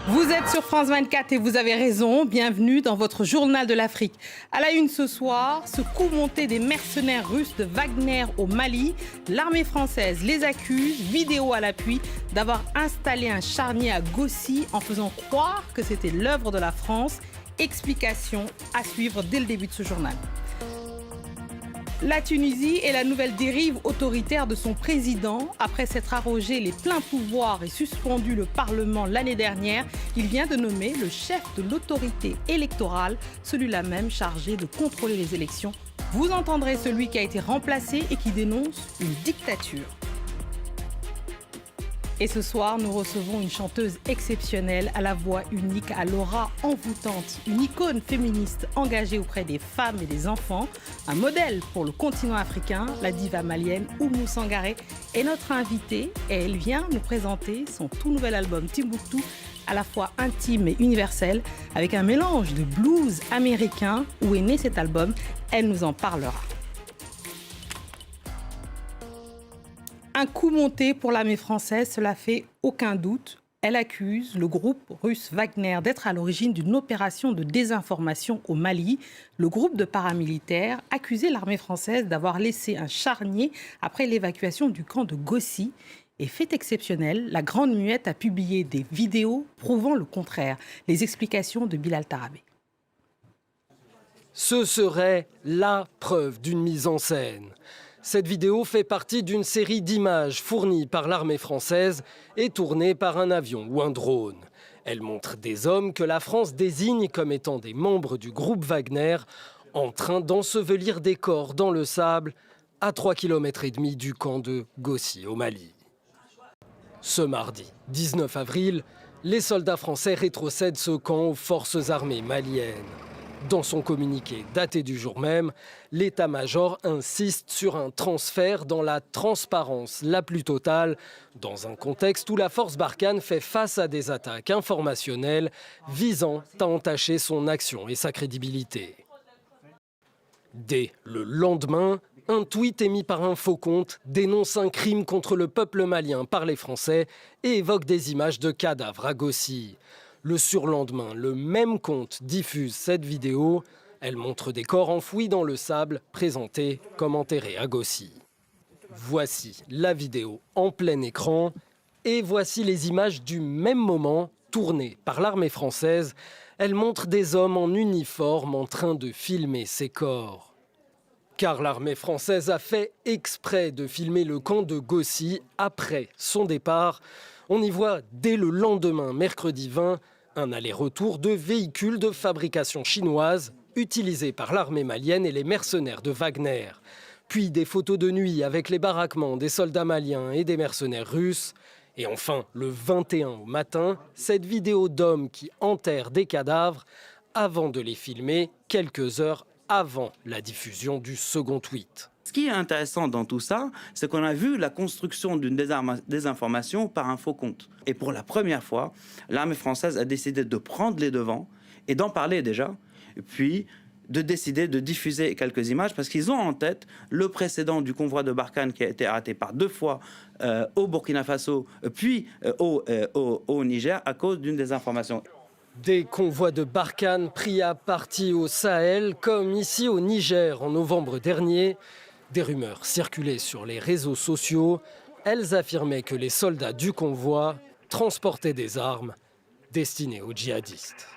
Vous êtes sur France 24 et vous avez raison. Bienvenue dans votre journal de l'Afrique. À la une ce soir, ce coup monté des mercenaires russes de Wagner au Mali. L'armée française les accuse, vidéo à l'appui, d'avoir installé un charnier à Gossi en faisant croire que c'était l'œuvre de la France. Explication à suivre dès le début de ce journal. La Tunisie est la nouvelle dérive autoritaire de son président. Après s'être arrogé les pleins pouvoirs et suspendu le Parlement l'année dernière, il vient de nommer le chef de l'autorité électorale, celui-là même chargé de contrôler les élections. Vous entendrez celui qui a été remplacé et qui dénonce une dictature. Et ce soir, nous recevons une chanteuse exceptionnelle, à la voix unique, à l'aura envoûtante, une icône féministe engagée auprès des femmes et des enfants, un modèle pour le continent africain, la diva malienne Oumou Sangaré est notre invitée et elle vient nous présenter son tout nouvel album Timbuktu, à la fois intime et universel, avec un mélange de blues américain. Où est né cet album? Elle nous en parlera. Un coup monté pour l'armée française, cela fait aucun doute. Elle accuse le groupe russe Wagner d'être à l'origine d'une opération de désinformation au Mali. Le groupe de paramilitaires accusait l'armée française d'avoir laissé un charnier après l'évacuation du camp de Gossi. Et fait exceptionnel, la Grande Muette a publié des vidéos prouvant le contraire. Les explications de Bilal Tarabé. Ce serait la preuve d'une mise en scène. Cette vidéo fait partie d'une série d'images fournies par l'armée française et tournées par un avion ou un drone. Elle montre des hommes que la France désigne comme étant des membres du groupe Wagner en train d'ensevelir des corps dans le sable à 3,5 km du camp de Gossi au Mali. Ce mardi 19 avril, les soldats français rétrocèdent ce camp aux forces armées maliennes. Dans son communiqué daté du jour même, l'état-major insiste sur un transfert dans la transparence la plus totale, dans un contexte où la force Barkhane fait face à des attaques informationnelles visant à entacher son action et sa crédibilité. Dès le lendemain, un tweet émis par un faux compte dénonce un crime contre le peuple malien par les Français et évoque des images de cadavres à Gossi. Le surlendemain, le même compte diffuse cette vidéo. Elle montre des corps enfouis dans le sable, présentés comme enterrés à Gossi. Voici la vidéo en plein écran et voici les images du même moment tournées par l'armée française. Elle montre des hommes en uniforme en train de filmer ces corps. Car l'armée française a fait exprès de filmer le camp de Gossi après son départ. On y voit dès le lendemain, mercredi 20, un aller-retour de véhicules de fabrication chinoise utilisés par l'armée malienne et les mercenaires de Wagner. Puis des photos de nuit avec les baraquements des soldats maliens et des mercenaires russes. Et enfin, le 21 au matin, cette vidéo d'hommes qui enterrent des cadavres avant de les filmer quelques heures avant la diffusion du second tweet. Ce qui est intéressant dans tout ça, c'est qu'on a vu la construction d'une désinformation par un faux compte. Et pour la première fois, l'armée française a décidé de prendre les devants et d'en parler déjà, puis de décider de diffuser quelques images parce qu'ils ont en tête le précédent du convoi de Barkhane qui a été arrêté par 2 fois au Burkina Faso, puis au Niger à cause d'une désinformation. Des convois de Barkhane pris à partie au Sahel, comme ici au Niger en novembre dernier. Des rumeurs circulaient sur les réseaux sociaux. Elles affirmaient que les soldats du convoi transportaient des armes destinées aux djihadistes.